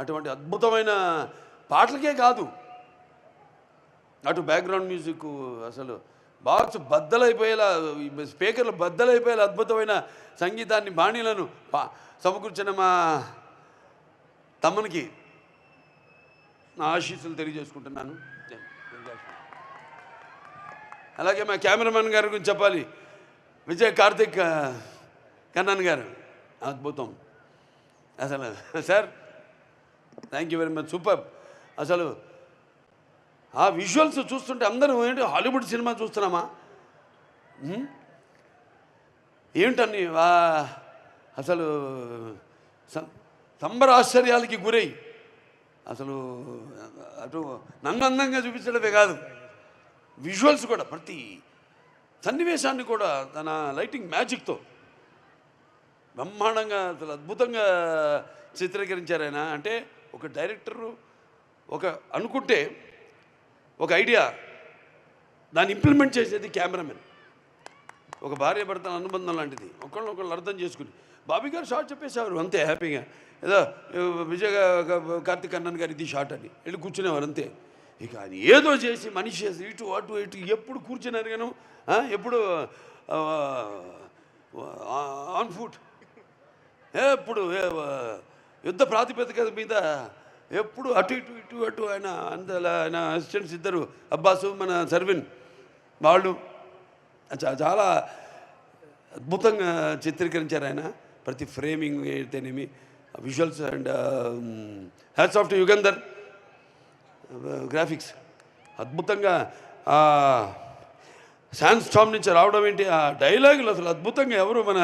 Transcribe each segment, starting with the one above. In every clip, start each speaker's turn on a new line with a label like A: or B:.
A: అటువంటి అద్భుతమైన పాటలకే కాదు, అటు బ్యాక్గ్రౌండ్ మ్యూజిక్ అసలు బాక్స్ బద్దలైపోయేలా, స్పీకర్లు బద్దలైపోయేలా అద్భుతమైన సంగీతాన్ని బాణీలను సమకూర్చిన మా తమ్మునికి నా ఆశీస్సులు తెలియజేసుకుంటున్నాను. అలాగే మా కెమెరామెన్ గారి గురించి చెప్పాలి, విజయ్ కార్తిక్ కన్నన్ గారు అద్భుతం అసలు. Sir thank you very much, super. అసలు ఆ విజువల్స్ చూస్తుంటే అందరూ ఏంటి హాలీవుడ్ సినిమా చూస్తున్నామా ఏమిటని అసలు సంబరాశ్చర్యాలకి గురై అసలు అటు నన్ను అందంగా చూపించడమే కాదు, విజువల్స్ కూడా ప్రతి సన్నివేశాన్ని కూడా తన లైటింగ్ మ్యాజిక్తో బ్రహ్మాండంగా అసలు అద్భుతంగా చిత్రీకరించారు ఆయన. అంటే ఒక డైరెక్టరు ఒక అనుకుంటే ఒక ఐడియా దాన్ని ఇంప్లిమెంట్ చేసేది కెమెరామెన్. ఒక భార్య భర్తల అనుబంధం లాంటిది, ఒకళ్ళు అర్థం చేసుకుని. బాబీ గారు షార్ట్ చెప్పేసేవారు అంతే హ్యాపీగా, ఏదో విజయ్ కార్తిక్ కన్నన్ గారు ఇది షార్ట్ అని వెళ్ళి కూర్చునేవారు అంతే. ఇక అది ఏదో చేసి మనిషి చేసి ఇటు అటు ఇటు ఎప్పుడు కూర్చున్నారు గాను, ఎప్పుడు ఆన్ ఫుట్, ఎప్పుడు యుద్ధ ప్రాతిపదిక మీద ఎప్పుడు అటు ఇటు ఇటు అటు. ఆయన అసిస్టెంట్స్ ఇద్దరు, అబ్బాసు మన సర్విన్, వాళ్ళు చాలా అద్భుతంగా చిత్రీకరించారు ఆయన. ప్రతి ఫ్రేమింగ్ అయితేనేమి, visuals. And hats off to Yugandhar graphics. అద్భుతంగా శాన్ స్టామ్ నుంచి రావడం ఏంటి, ఆ డైలాగులు అసలు అద్భుతంగా. ఎవరు మన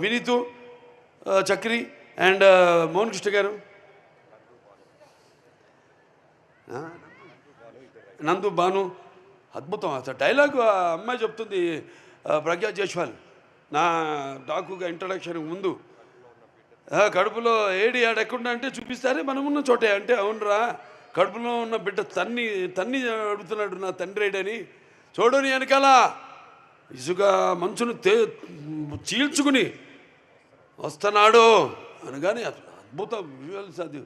A: వినీతు చక్రి అండ్ మోహన్ కృష్ణ గారు, నందు భాను, అద్భుతం. అసలు డైలాగు ఆ అమ్మాయి చెప్తుంది, ప్రజ్ఞా జైస్వాల్, నా డాకుగా ఇంట్రడక్షన్ ముందు, కడుపులో ఏడి ఆడకుండా అంటే చూపిస్తారే మనమున్న చోటే అంటే, అవునరా కడుపులో ఉన్న బిడ్డ తన్ని అడుగుతున్నాడు నా తండ్రి ఏడని, చూడని వెనకాల ఇసుక మంచును చీల్చుకుని వస్తున్నాడు అనగానే అసలు అద్భుత విజువల్స్, అది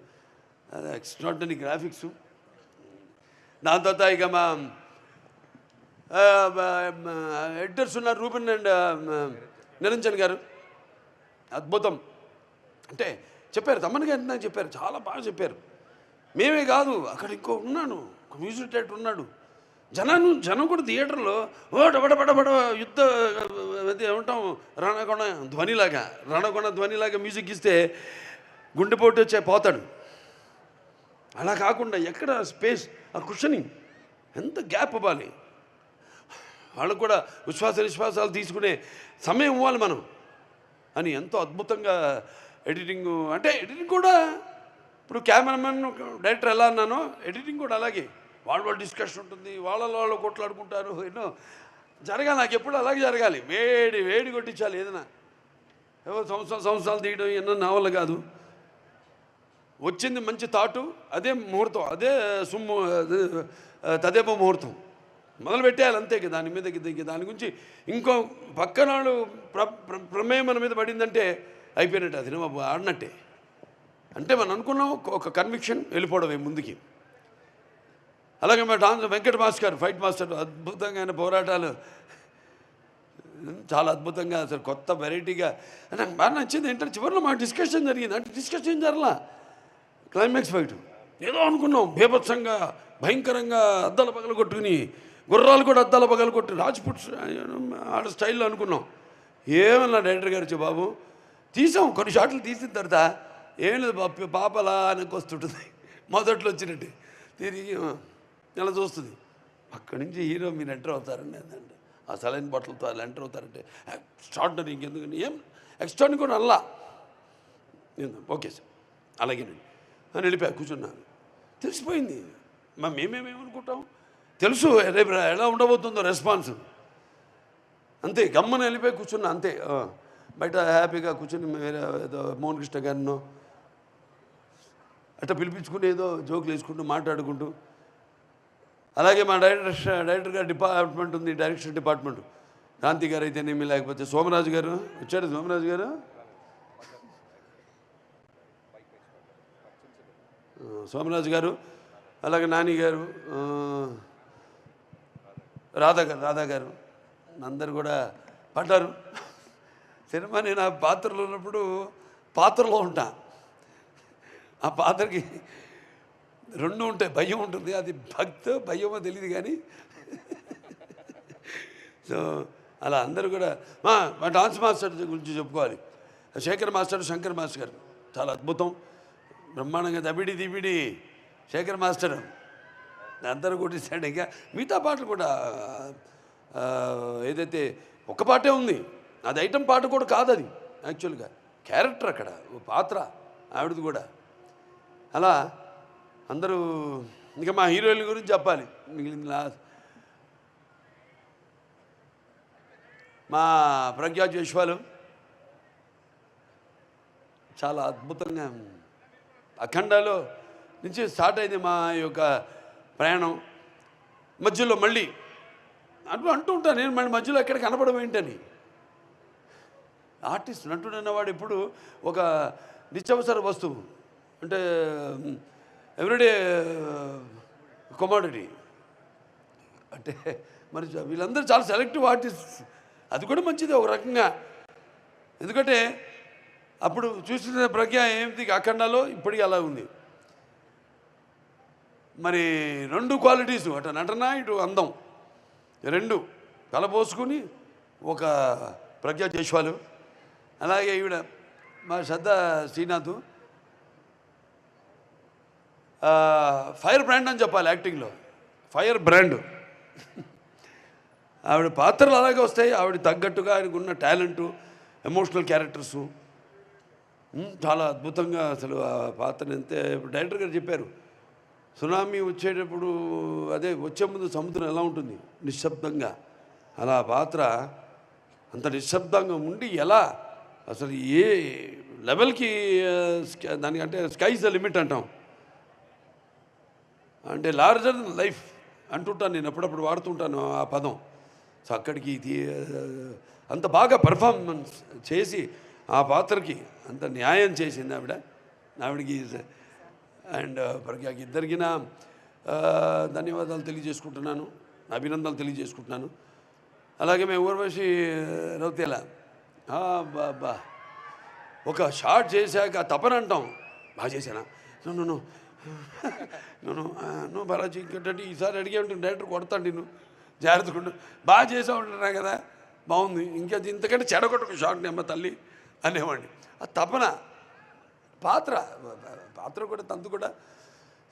A: ఎక్స్ట్రాడినరీ గ్రాఫిక్స్. దాని తర్వాత ఇక మా ఎడిటర్స్ ఉన్నారు, రూబెన్ అండ్ నిరంజన్ గారు, అద్భుతం. అంటే చెప్పారు, తమ్మన్ గారు నాకు చెప్పారు, చాలా బాగా చెప్పారు. మేమే కాదు, అక్కడ ఇంకో ఉన్నాడు, ఒక మ్యూజిక్ డైరెక్టర్ ఉన్నాడు. జనం కూడా థియేటర్లో బడబడబడ యుద్ధ ఏమంటాం రణగొణ ధ్వనిలాగా మ్యూజిక్ ఇస్తే గుండెపోటు వచ్చే పోతాడు. అలా కాకుండా ఎక్కడ స్పేస్, ఆ కుషనింగ్ ఎంత గ్యాప్ ఇవ్వాలి, వాళ్ళకు కూడా నిశ్వాసాలు తీసుకునే సమయం ఇవ్వాలి మనం అని ఎంతో అద్భుతంగా ఎడిటింగ్. అంటే ఎడిటింగ్ కూడా ఇప్పుడు కెమెరామెన్ డైరెక్టర్ ఎలా అన్నానో, ఎడిటింగ్ కూడా అలాగే. వాళ్ళ డిస్కషన్ ఉంటుంది, వాళ్ళు కొట్లాడుకుంటారు, ఎన్నో జరగాలి. నాకు ఎప్పుడు అలాగే జరగాలి, వేడి కొట్టించాలి. ఏదైనా ఏవో సంవత్సరాలు తీయడం ఎన్నో నా వల్ల కాదు. వచ్చింది మంచి తాటు, అదే ముహూర్తం, అదే తదేప ముహూర్తం మొదలు పెట్టేయాలి అంతే. దాని మీద దాని గురించి ఇంకో పక్కన వాళ్ళు ప్రమేయం మన మీద పడిందంటే అయిపోయినట్టు, అది ఆడినట్టే. అంటే మనం అనుకున్నాం ఒక కన్విక్షన్, వెళ్ళిపోవడమే ముందుకి. అలాగే మా వెంకట మాస్టర్, ఫైట్ మాస్టర్, అద్భుతంగా ఆయన పోరాటాలు చాలా అద్భుతంగా, అసలు కొత్త వెరైటీగా. నాకు బాగా నచ్చింది ఏంటంటే చివరిలో మా డిస్కషన్ జరిగింది. అంటే డిస్కషన్ జరలా, క్లైమాక్స్ ఫైట్ ఏదో అనుకున్నాం, బీభత్సంగా భయంకరంగా అద్దాల పగలు కొట్టుకుని, గుర్రాలు కూడా అద్దాల పగలు కొట్టి రాజ్పుట్ ఆడ స్టైల్లో అనుకున్నాం. ఏమన్నా డైరెక్టర్ గారు వచ్చి, బాబు తీసాం కొన్ని షాట్లు తీసిన తర్వాత ఏం లేదు పాపలా వెనక్కి వస్తుంటుంది, మొదట్లో వచ్చినట్టు తిరిగి ఇలా చూస్తుంది. అక్కడి నుంచి హీరో మీరు ఎంటర్ అవుతారండి అంటే, ఆ సలైన్ బాటిల్తో అలా ఎంటర్ అవుతారంటే ఎక్స్ట్రాడినరీ. ఇంకెందుకని ఏం ఎక్స్ట్రాడినరీ కూడా అల్లా ఓకే సార్ అలాగేనండి అని వెళ్ళిపోయా, కూర్చున్నాను. తెలిసిపోయింది, మేమేమేమనుకుంటాం తెలుసు రేపు ఎలా ఉండబోతుందో రెస్పాన్స్. అంతే గమ్మన వెళ్ళిపోయి కూర్చున్నా అంతే. బయట హ్యాపీగా కూర్చొని వేరే ఏదో మోహన్ కృష్ణ గారినో అట్లా పిలిపించుకుని ఏదో జోకులు వేసుకుంటూ మాట్లాడుకుంటూ. అలాగే మా డైరెక్టర్ గారి డిపార్ట్మెంట్ ఉంది, డైరెక్షన్ డిపార్ట్మెంట్, క్రాంతి గారు అయితేనేమి, లేకపోతే సోమరాజు గారు వచ్చాడు. సోమరాజు గారు సోమరాజు గారు, అలాగే నాని గారు, రాధా గారు అందరు కూడా పడ్డారు. సినిమా నేను ఆ పాత్రలో ఉన్నప్పుడు పాత్రలో ఉంటా. ఆ పాత్రకి రెండు ఉంటాయి, భయం ఉంటుంది, అది భయమో తెలియదు కానీ. సో అలా అందరూ కూడా మా డాన్స్ మాస్టర్ గురించి చెప్పుకోవాలి. శేఖర్ మాస్టర్, శంకర్ మాస్టర్ గారు చాలా అద్భుతం, బ్రహ్మాండంగా దబిడి శేఖర్ మాస్టర్ అందరూ కొట్టిస్తాడు. ఇంకా మిగతా పాటలు కూడా ఏదైతే ఒక పాటే ఉంది, అది ఐటమ్ పాట కూడా కాదు, అది యాక్చువల్గా క్యారెక్టర్ అక్కడ పాత్ర ఆవిడది కూడా. అలా అందరూ ఇంకా మా హీరోయిన్ గురించి చెప్పాలి. మిగిలిన మా ప్రజ్ఞా జైస్వాల్ చాలా అద్భుతంగా అఖండాలో నుంచి స్టార్ట్ అయింది మా యొక్క ప్రయాణం. మధ్యలో మళ్ళీ అంటూ ఉంటాను నేను, మళ్ళీ మధ్యలో ఎక్కడ కనపడడం ఏంటని. ఆర్టిస్ట్ నటుడు అన్నవాడు ఇప్పుడు ఒక నిత్యావసర వస్తువు, అంటే ఎవ్రీడే కమోడిటీ. అంటే మరి వీళ్ళందరూ చాలా సెలెక్టివ్ ఆర్టిస్ట్, అది కూడా మంచిది ఒక రకంగా. ఎందుకంటే అప్పుడు చూసిన ప్రజ్ఞ ఏమిటి అఖండాలో, ఇప్పటికీ అలా ఉంది. మరి రెండు క్వాలిటీసు, అటు నటన ఇటు అందం రెండు కలబోసుకుని ఒక ప్రజ్ఞా జైస్వాల్. అలాగే ఈవిడ మా శ్రద్ధా శ్రీనాథ్ ఫైర్ బ్రాండ్ అని చెప్పాలి యాక్టింగ్లో, ఫైర్ బ్రాండ్. ఆవిడ పాత్రలు అలాగే వస్తాయి, ఆవిడ తగ్గట్టుగా ఆయనకు ఉన్న టాలెంటు, ఎమోషనల్ క్యారెక్టర్సు చాలా అద్భుతంగా. అసలు ఆ పాత్రని అంతే డైరెక్టర్ గారు చెప్పారు, సునామీ వచ్చేటప్పుడు అదే వచ్చే ముందు సముద్రం ఎలా ఉంటుంది నిశ్శబ్దంగా, అలా పాత్ర అంత నిశ్శబ్దంగా ఉండి ఎలా అసలు ఏ లెవెల్కి దానికంటే స్కైస్ ద లిమిట్ అంటాం, అంటే లార్జర్ లైఫ్ అంటుంటాను నేను, అప్పుడప్పుడు వాడుతుంటాను ఆ పదం. సో అక్కడికి అంత బాగా పర్ఫార్మెన్స్ చేసి ఆ పాత్రకి అంత న్యాయం చేసింది ఆవిడకి. అండ్ ప్రజ్ఞకి ఇద్దరికి ధన్యవాదాలు తెలియజేసుకుంటున్నాను, అభినందనలు తెలియజేసుకుంటున్నాను. అలాగే మేము ఊర్వశి రౌతేలా బాబా ఒక షార్ట్ చేశాక తపన అంటాం, బాగా చేశానా నువ్వు బాలాజీ ఇంకేంటంటే ఈసారి అడిగే ఉంటుంది డైరెక్టర్ కొడతాడు నేను జాగ్రత్తగా బాగా చేసా ఉంటున్నా కదా, బాగుంది, ఇంకా ఇంతకంటే చెడగొట్టకు షార్ట్ నెమ్మ తల్లి అనేవాడిని. ఆ తపన పాత్ర కూడా తంతు కూడా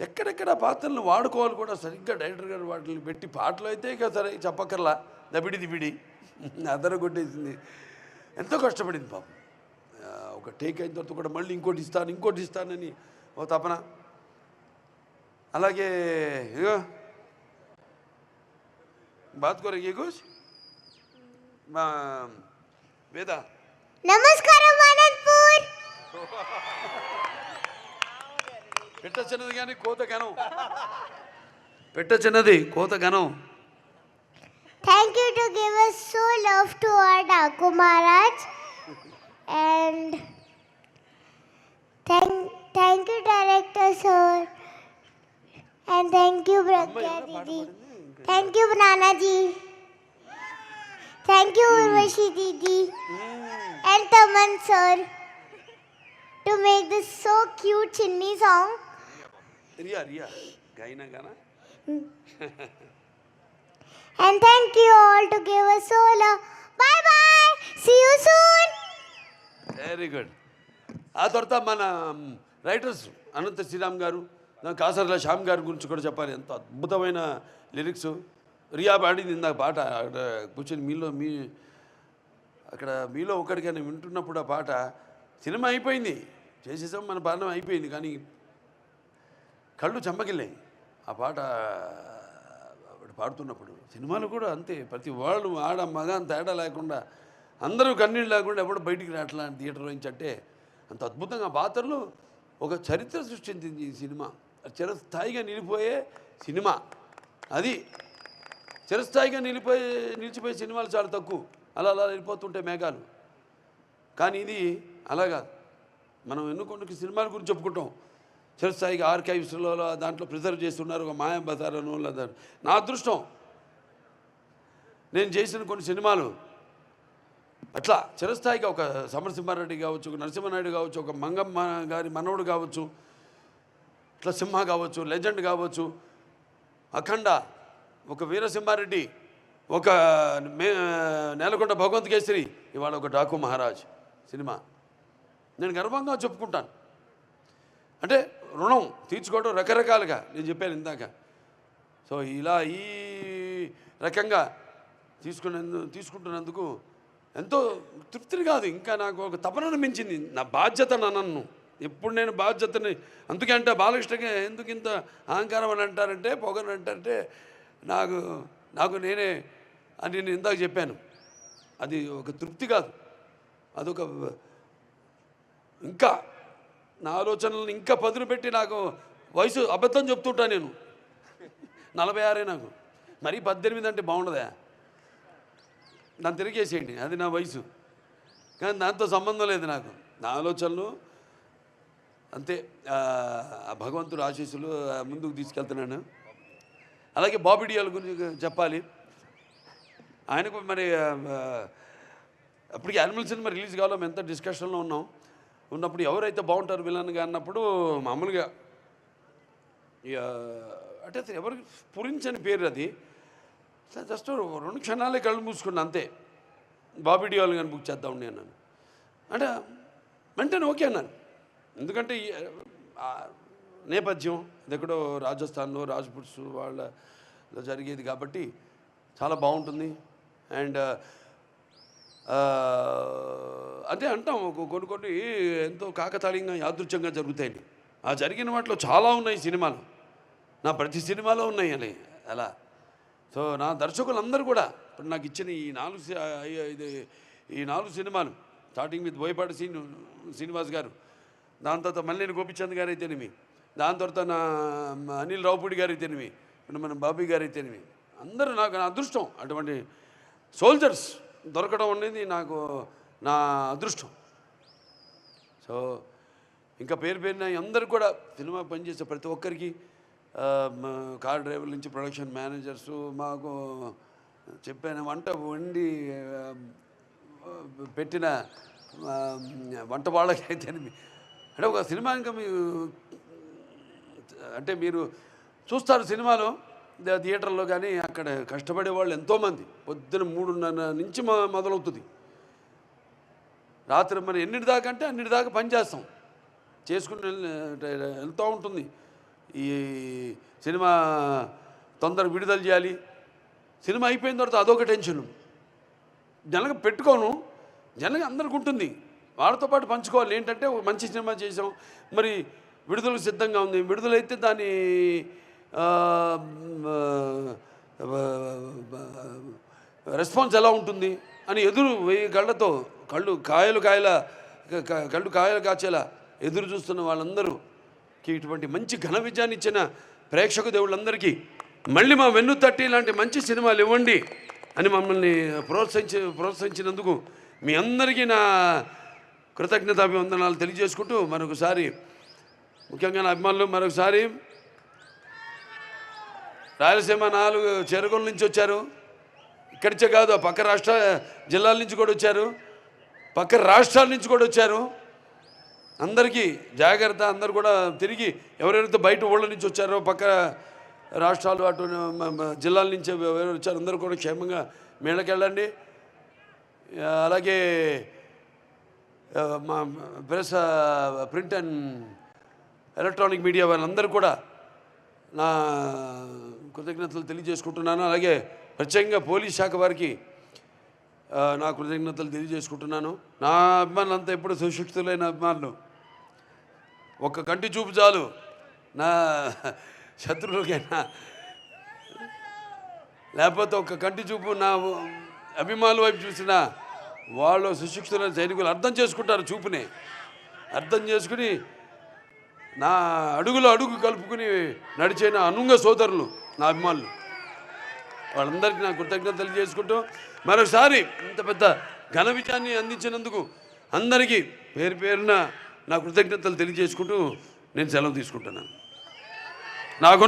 A: ఎక్కడెక్కడ పాత్రలను వాడుకోవాలి కూడా సరిగ్గా డైరెక్టర్ గారు వాటిని పెట్టి, పాటలు అయితే ఇక సరే చెప్పక్కర్లా, దబిడి అదర కొట్టేసింది. ఎంతో కష్టపడింది పాపం. ఒక టేక్ అయిన తర్వాత కూడా మళ్ళీ ఇంకోటి ఇస్తానని ఓ తపన. అలాగే ఇగో బాత్కోరే కుछ మా వేద
B: నమస్కారం అనంతపూర్.
A: పెట్ట చిన్నది కానీ కోత ఘనం, పెట్ట చిన్నది కోత ఘనం.
B: Thank you to give us so love to our Daku Maharaj, and thank you director sir, and thank you Pragya Didi, thank you Nana ji, thank you Urvashi Didi and Taman sir to make this so cute Chinni song.
A: Riya gaina gana.
B: And thank you all to give us so love. Bye bye. See you soon.
A: Very good. ఆ తర్వాత మన writers Anantha Sriram గారు, కాసర్ల శ్యామ్ గారి గురించి కూడా చెప్పాలి. ఎంత అద్భుతమైన లిరిక్స్. రియా పాడింది ఇందాక పాట అక్కడ కూర్చొని అక్కడ మీలో ఒకటికైనా వింటున్నప్పుడు ఆ పాట. సినిమా అయిపోయింది, చేసేసాం, మన పాలన అయిపోయింది, కానీ కళ్ళు చెమ్మగిల్లాయి ఆ పాట పాడుతున్నప్పుడు. సినిమాలు కూడా అంతే, ప్రతి వాళ్ళు ఆడ మగ తేడా లేకుండా అందరూ కన్నీళ్ళు లేకుండా ఎప్పుడు బయటికి రావట్లా థియేటర్ నుంచి. అంటే అంత అద్భుతంగా పాత్రలు ఒక చరిత్ర సృష్టించింది ఈ సినిమా. చిరస్థాయిగా నిలిపోయే సినిమా అది. చిరస్థాయిగా నిలిచిపోయే సినిమాలు చాలా తక్కువ, అలా వెళ్ళిపోతుంటాయి మేఘాలు. కానీ ఇది అలాగా మనం ఎన్నో కొన్ని సినిమాల గురించి చెప్పుకుంటాం, చిరస్థాయిగా ఆర్కైవ్స్లో దాంట్లో ప్రిజర్వ్ చేస్తున్నారు, ఒక మాయా బజారను లేదా. నా అదృష్టం నేను చేసిన కొన్ని సినిమాలు అట్లా చిరస్థాయిగా, ఒక సమరసింహారెడ్డి కావచ్చు, ఒక నరసింహనాయుడు కావచ్చు, ఒక మంగమ్మ గారి మనవడు కావచ్చు, ఇట్లా సింహ కావచ్చు, లెజెండ్ కావచ్చు, అఖండ, ఒక వీరసింహారెడ్డి, ఒక నేలకొండ భగవంత్ కేసరి, ఇవాళ ఒక డాకు మహారాజ్ సినిమా నేను గర్వంగా చెప్పుకుంటాను. అంటే రుణం తీర్చుకోవడం రకరకాలుగా నేను చెప్పాను ఇందాక. సో ఇలా ఈ రకంగా తీసుకుంటున్నందుకు ఎంతో తృప్తిని కాదు, ఇంకా నాకు ఒక తపనను మించింది. నా బాధ్యత నన్ను ఎప్పుడు నేను బాధ్యతని, అందుకే అంటే బాలకృష్ణగా ఎందుకు ఇంత అహంకారం అని అంటారంటే, పొగని అంటారంటే, నాకు నేనే అని నేను ఇందాక చెప్పాను. అది ఒక తృప్తి కాదు, అదొక ఇంకా నా ఆలోచనలను ఇంకా పదును పెట్టి, నాకు వయసు అబద్ధం చెప్తుంటా నేను, 46 నాకు, మరీ 18 అంటే బాగుండదా, నన్ను తిరిగేసేయండి, అది నా వయసు. కానీ దాంతో సంబంధం లేదు నాకు, నా ఆలోచనలు అంతే. భగవంతుడు ఆశీస్సులు ముందుకు తీసుకెళ్తున్నాను. అలాగే బాబీ డియోల్ గురించి చెప్పాలి. ఆయనకు మరి అప్పటికి యానిమల్ సినిమా రిలీజ్ కావాలో మేము ఎంత డిస్కషన్లో ఉన్నప్పుడు ఎవరైతే బాగుంటారు విలన్గా అన్నప్పుడు మామూలుగా అంటే అసలు ఎవరికి పురించని పేరు అది. జస్ట్ 2 క్షణాలే కళ్ళు మూసుకున్నా అంతే, బాబీ డియోల్ కానీ బుక్ చేద్దాం నేను అంటే వెంటనే ఓకే అన్నాను. ఎందుకంటే నేపథ్యం అది ఎక్కడో రాజస్థాన్లో రాజ్పుట్స్ వాళ్ళలో జరిగేది కాబట్టి చాలా బాగుంటుంది. అండ్ అంటే అంటాం కొన్ని ఎంతో కాకతాళీయంగా యాదృచ్ఛంగా జరుగుతాయండి. ఆ జరిగిన వాటిలో చాలా ఉన్నాయి సినిమాలు, నా ప్రతి సినిమాలో ఉన్నాయి అని అలా. సో నా దర్శకులందరూ కూడా ఇప్పుడు నాకు ఇచ్చిన ఈ 4 సినిమాలు, స్టార్టింగ్ విత్ బోయపాటి శ్రీనివాస్ గారు, దాని తర్వాత మల్లేని గోపిచంద్ గారు అయితేనేమి, దాని తర్వాత నా అనిల్ రావుపూడి గారు అయితేనేమి, మన బాబీ గారు అయితేనేమి, అందరూ నాకు నా అదృష్టం. అటువంటి సోల్జర్స్ దొరకడం అనేది నాకు నా అదృష్టం. సో ఇంకా పేరున అందరు కూడా సినిమా పనిచేసే ప్రతి ఒక్కరికి, కార్ డ్రైవర్ల నుంచి ప్రొడక్షన్ మేనేజర్సు, మాకు చెప్పాను వంట వండి పెట్టిన వంట వాళ్ళకైతే, అంటే ఒక సినిమా ఇంకా అంటే మీరు చూస్తారు సినిమాలో థియేటర్లో, కానీ అక్కడ కష్టపడే వాళ్ళు ఎంతోమంది, పొద్దున 3:30 నుంచి మొదలవుతుంది, రాత్రి మరి ఎన్నిటి దాకా అంటే అన్నిటి దాకా పనిచేస్తాం, చేసుకుని వెళ్తూ ఉంటుంది. ఈ సినిమా తొందరగా విడుదల చేయాలి, సినిమా అయిపోయిన తర్వాత అదొక టెన్షను, జనగా పెట్టుకోను, జనగా అందరికి ఉంటుంది, వాళ్ళతో పాటు పంచుకోవాలి. ఏంటంటే మంచి సినిమా చేసాం, మరి విడుదలకు సిద్ధంగా ఉంది, విడుదలైతే దాని రెస్పాన్స్ ఎలా ఉంటుంది అని ఎదురు 1000 కళ్ళతో కళ్ళు కాయలు కాచేలా ఎదురు చూస్తున్న వాళ్ళందరూకి ఇటువంటి మంచి ఘన విజయాన్ని ఇచ్చిన ప్రేక్షక దేవుళ్ళందరికీ మళ్ళీ మా వెన్ను తట్టి ఇలాంటి మంచి సినిమాలు ఇవ్వండి అని మమ్మల్ని ప్రోత్సహించినందుకు మీ అందరికీ నా కృతజ్ఞతాభివందనాలు తెలియజేసుకుంటూ, మరొకసారి ముఖ్యంగా నా అభిమానులు మరొకసారి రాయలసీమ 4 చెరువుల నుంచి వచ్చారు, ఇక్కడిచే కాదు పక్క రాష్ట్ర జిల్లాల నుంచి కూడా వచ్చారు, పక్క రాష్ట్రాల నుంచి కూడా వచ్చారు. అందరికీ జాగ్రత్త, అందరు కూడా తిరిగి ఎవరెవరైతే బయట ఊళ్ళ నుంచి వచ్చారో, పక్క రాష్ట్రాలు అటు జిల్లాల నుంచి ఎవరు వచ్చారు, అందరూ కూడా క్షేమంగా మేళకెళ్ళండి. అలాగే మా press, print and electronic media వాళ్ళందరూ కూడా నా కృతజ్ఞతలు తెలియజేసుకుంటున్నాను. అలాగే ప్రత్యేకంగా పోలీస్ శాఖ వారికి నా కృతజ్ఞతలు తెలియజేసుకుంటున్నాను. నా అభిమానులు అంతా ఎప్పుడు సుశిక్షితులైన అభిమానులు, ఒక్క కంటి చూపు చాలు నా శత్రువులకైనా, లేకపోతే ఒక్క కంటి చూపు నా అభిమానుల వైపు చూసిన వాళ్ళు సుశిక్షితులైన సైనికులు అర్థం చేసుకుంటారు, చూపునే అర్థం చేసుకుని నా అడుగులో అడుగు కలుపుకుని నడిచే నా అనుంగ సోదరులు, నా అభిమానులు, వాళ్ళందరికీ నా కృతజ్ఞతలు తెలియజేసుకుంటూ, మరోసారి ఇంత పెద్ద ఘన విజయాన్ని అందించినందుకు అందరికీ పేరున నా కృతజ్ఞతలు తెలియజేసుకుంటూ నేను సెలవు తీసుకుంటున్నాను. నాకు